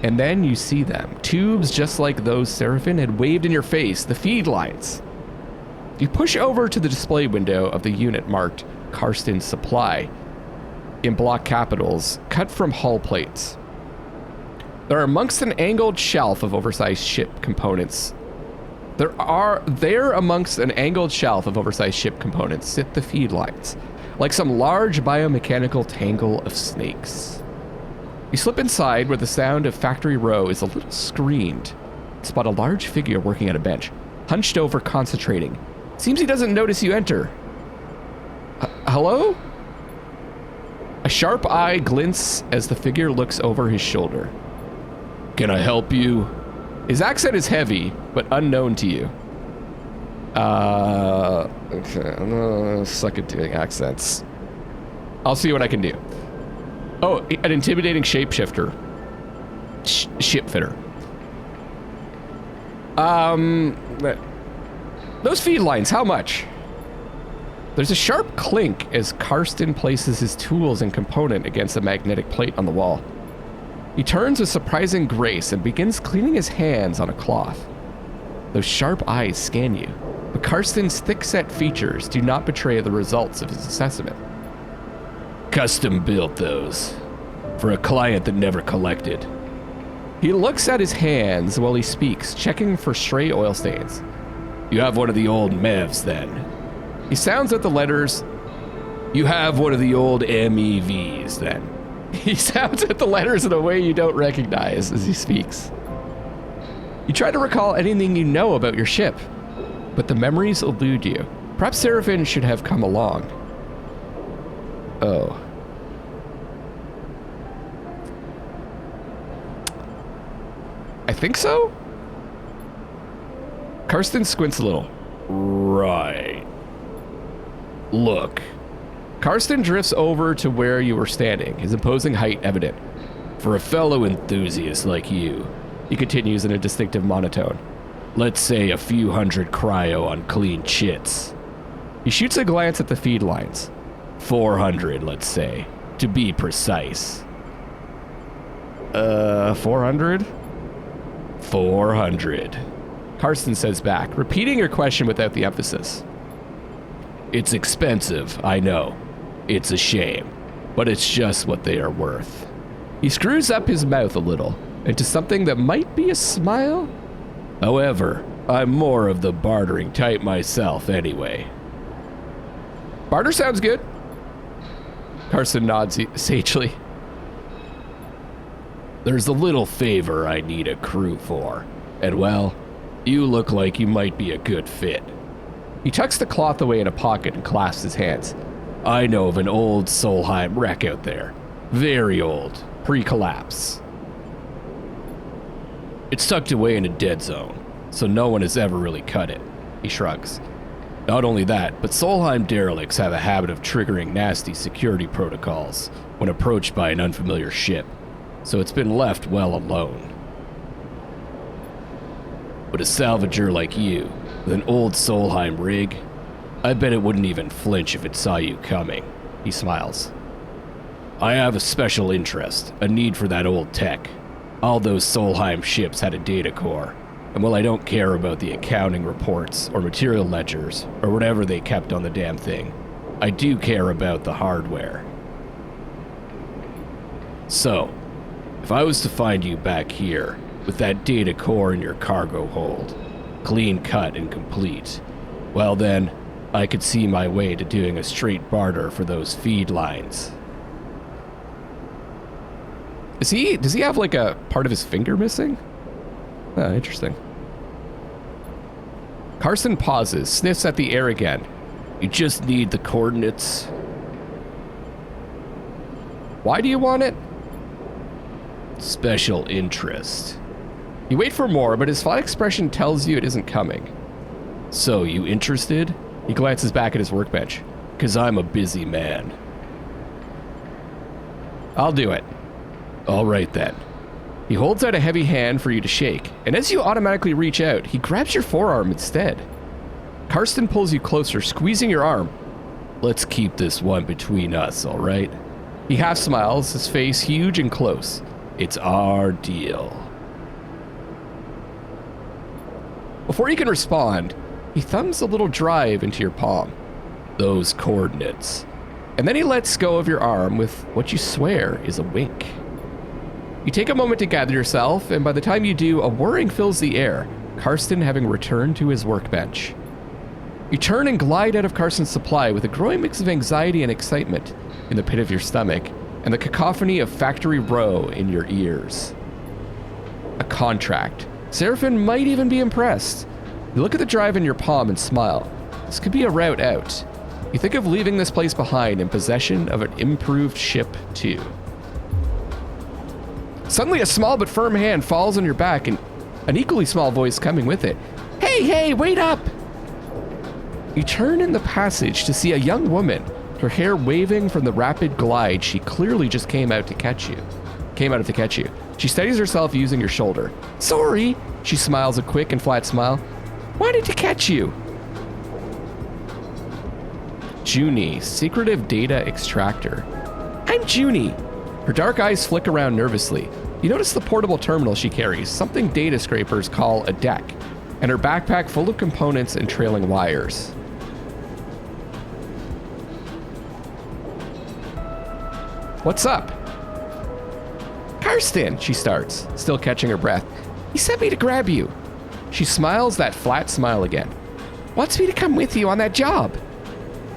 And then you see them. Tubes just like those Seraphim had waved in your face, the feed lines. You push over to the display window of the unit marked Karsten Supply in block capitals, cut from hull plates. There amongst an angled shelf of oversized ship components. There amongst an angled shelf of oversized ship components sit the feed lines, like some large biomechanical tangle of snakes. You slip inside where the sound of Factory Row is a little screened. Spot a large figure working at a bench, hunched over concentrating. Seems he doesn't notice you enter. Hello? A sharp eye glints as the figure looks over his shoulder. Can I help you? His accent is heavy, but unknown to you. Okay, I'm gonna suck at doing accents. I'll see what I can do. Oh, an intimidating shapeshifter. Shipfitter. Those feed lines, how much? There's a sharp clink as Karsten places his tools and component against a magnetic plate on the wall. He turns with surprising grace and begins cleaning his hands on a cloth. Those sharp eyes scan you, but Karsten's thick-set features do not betray the results of his assessment. Custom built those, for a client that never collected. He looks at his hands while he speaks, checking for stray oil stains. You have one of the old MEVs then. He sounds at the letters. You have one of the old MEVs then. He sounds at the letters in a way you don't recognize as he speaks. You try to recall anything you know about your ship, but the memories elude you. Perhaps Seraphim should have come along. Oh. I think so? Karsten squints a little. Right. Look. Karsten drifts over to where you were standing, his imposing height evident. For a fellow enthusiast like you, he continues in a distinctive monotone. Let's say a few hundred cryo on clean chits. He shoots a glance at the feed lines. 400, let's say, to be precise. 400? 400. Karsten says back, repeating your question without the emphasis. It's expensive, I know. It's a shame, but it's just what they are worth. He screws up his mouth a little into something that might be a smile. However, I'm more of the bartering type myself anyway. Barter sounds good. Karsten nods sagely. There's a little favor I need a crew for, and well, you look like you might be a good fit. He tucks the cloth away in a pocket and clasps his hands. I know of an old Solheim wreck out there. Very old, pre-collapse. It's tucked away in a dead zone, so no one has ever really cut it. He shrugs. Not only that, but Solheim derelicts have a habit of triggering nasty security protocols when approached by an unfamiliar ship, so it's been left well alone. But a salvager like you, with an old Solheim rig, I bet it wouldn't even flinch if it saw you coming. He smiles. I have a special interest, a need for that old tech. All those Solheim ships had a data core, and while I don't care about the accounting reports or material ledgers or whatever they kept on the damn thing, I do care about the hardware. So, if I was to find you back here, with that data core in your cargo hold, clean cut and complete, well then, I could see my way to doing a straight barter for those feed lines. Does he have like a part of his finger missing? Oh, interesting. Karsten pauses, sniffs at the air again. You just need the coordinates. Why do you want it? Special interest. You wait for more, but his flat expression tells you it isn't coming. So, you interested? He glances back at his workbench. 'Cause I'm a busy man. I'll do it. All right then. He holds out a heavy hand for you to shake, and as you automatically reach out, he grabs your forearm instead. Karsten pulls you closer, squeezing your arm. Let's keep this one between us, all right? He half smiles, his face huge and close. It's our deal. Before you can respond, he thumbs a little drive into your palm. Those coordinates. And then he lets go of your arm with what you swear is a wink. You take a moment to gather yourself, and by the time you do, a whirring fills the air, Karsten having returned to his workbench. You turn and glide out of Karsten's supply with a growing mix of anxiety and excitement in the pit of your stomach, and the cacophony of Factory Row in your ears. A contract. Seraphim might even be impressed. You look at the drive in your palm and smile. This could be a route out. You think of leaving this place behind in possession of an improved ship, too. Suddenly, a small but firm hand falls on your back, and an equally small voice coming with it. Hey, wait up! You turn in the passage to see a young woman, her hair waving from the rapid glide she clearly just came out to catch you. She steadies herself using your shoulder. Sorry, she smiles a quick and flat smile. Wanted to catch you. Junie, secretive data extractor. I'm Junie. Her dark eyes flick around nervously. You notice the portable terminal she carries, something data scrapers call a deck, and her backpack full of components and trailing wires. What's up? Karsten, she starts, still catching her breath. He sent me to grab you. She smiles that flat smile again. Wants me to come with you on that job.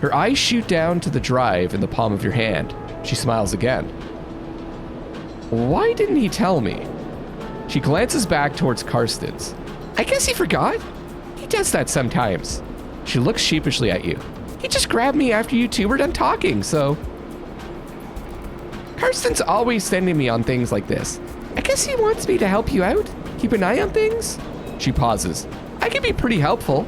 Her eyes shoot down to the drive in the palm of your hand. She smiles again. Why didn't he tell me? She glances back towards Karsten's. I guess he forgot. He does that sometimes. She looks sheepishly at you. He just grabbed me after you two were done talking, so... Karsten's always sending me on things like this. I guess he wants me to help you out? Keep an eye on things? She pauses. I can be pretty helpful.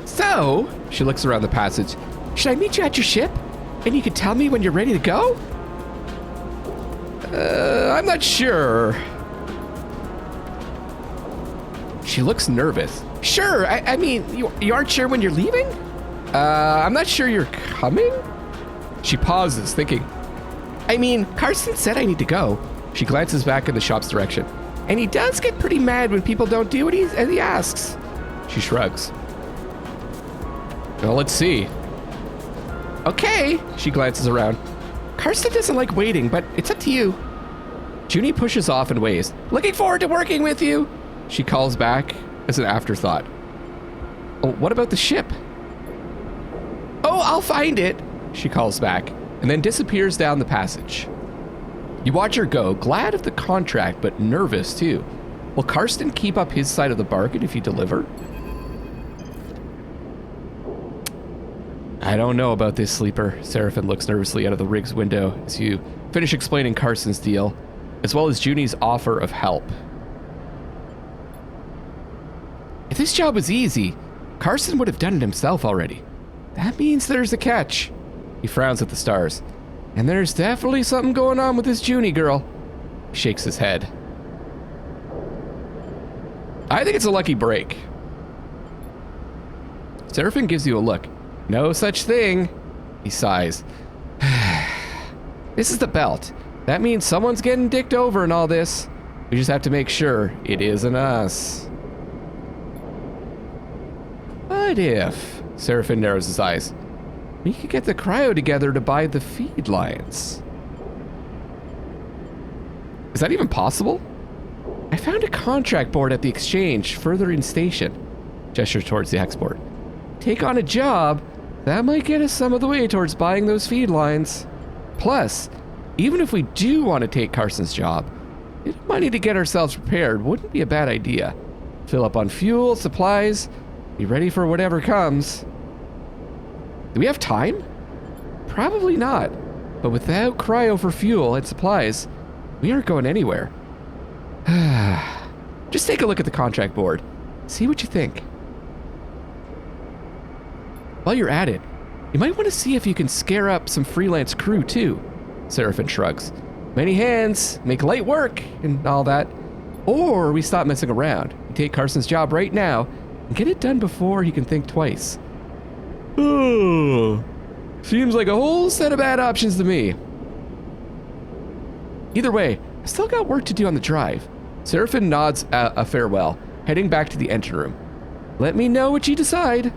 So, she looks around the passage. Should I meet you at your ship? And you can tell me when you're ready to go? I'm not sure. She looks nervous. Sure, I mean, you aren't sure when you're leaving? I'm not sure you're coming? She pauses, thinking. I mean, Karsten said I need to go. She glances back in the shop's direction. And he does get pretty mad when people don't do what he asks. She shrugs. Well, let's see. Okay, she glances around. Karsten doesn't like waiting, but it's up to you. Junie pushes off and waves. Looking forward to working with you, she calls back as an afterthought. Oh, what about the ship? Oh, I'll find it, she calls back, and then disappears down the passage. You watch her go, glad of the contract, but nervous too. Will Karsten keep up his side of the bargain if you deliver? I don't know about this, Sleeper. Seraphim looks nervously out of the rig's window as you finish explaining Karsten's deal, as well as Junie's offer of help. If this job was easy, Karsten would have done it himself already. That means there's a catch. He frowns at the stars. And there's definitely something going on with this Junie girl. He shakes his head. I think it's a lucky break. Seraphim gives you a look. No such thing. He sighs. This is the belt. That means someone's getting dicked over in all this. We just have to make sure it isn't us. What if? Seraphim narrows his eyes. We could get the cryo together to buy the feed lines. Is that even possible? I found a contract board at the exchange further in station. Gesture towards the Hexport. Take on a job, that might get us some of the way towards buying those feed lines. Plus, even if we do want to take Karsten's job, money to get ourselves prepared wouldn't be a bad idea. Fill up on fuel, supplies, be ready for whatever comes. Do we have time? Probably not. But without cryo for fuel and supplies, we aren't going anywhere. Just take a look at the contract board. See what you think. While you're at it, you might want to see if you can scare up some freelance crew too. Seraphim shrugs. Many hands, make light work, and all that. Or we stop messing around. We take Karsten's job right now and get it done before he can think twice. Oh, seems like a whole set of bad options to me. Either way, I still got work to do on the drive. Seraphim nods a farewell, heading back to the engine room. Let me know what you decide.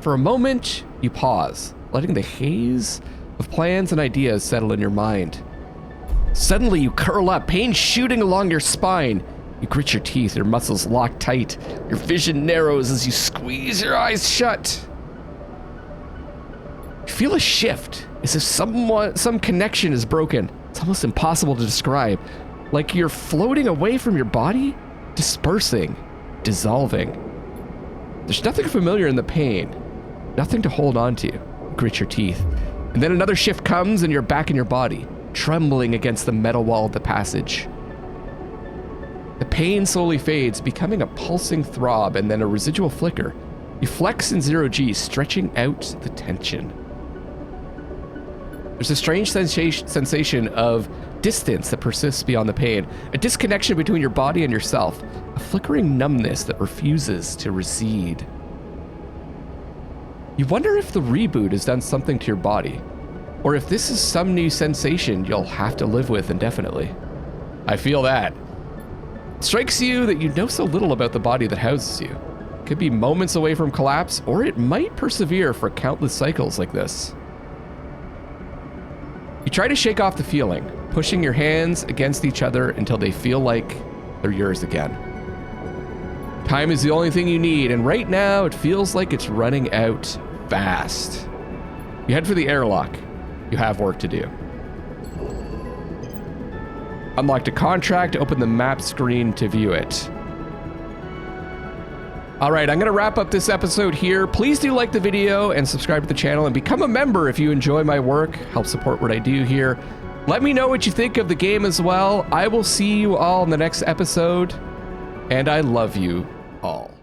For a moment, you pause, letting the haze of plans and ideas settle in your mind. Suddenly, you curl up, pain shooting along your spine. You grit your teeth, your muscles lock tight. Your vision narrows as you squeeze your eyes shut. You feel a shift, as if some connection is broken. It's almost impossible to describe. Like you're floating away from your body, dispersing, dissolving. There's nothing familiar in the pain, nothing to hold on to. You grit your teeth. And then another shift comes and you're back in your body, trembling against the metal wall of the passage. The pain slowly fades, becoming a pulsing throb and then a residual flicker. You flex in 0G, stretching out the tension. There's a strange sensation of distance that persists beyond the pain, a disconnection between your body and yourself, a flickering numbness that refuses to recede. You wonder if the reboot has done something to your body, or if this is some new sensation you'll have to live with indefinitely. I feel that. It strikes you that you know so little about the body that houses you. It could be moments away from collapse, or it might persevere for countless cycles like this. You try to shake off the feeling, pushing your hands against each other until they feel like they're yours again. Time is the only thing you need, and right now it feels like it's running out fast. You head for the airlock. You have work to do. Unlock a contract, open the map screen to view it. All right, I'm gonna wrap up this episode here. Please do like the video and subscribe to the channel and become a member if you enjoy my work, help support what I do here. Let me know what you think of the game as well. I will see you all in the next episode, and I love you all.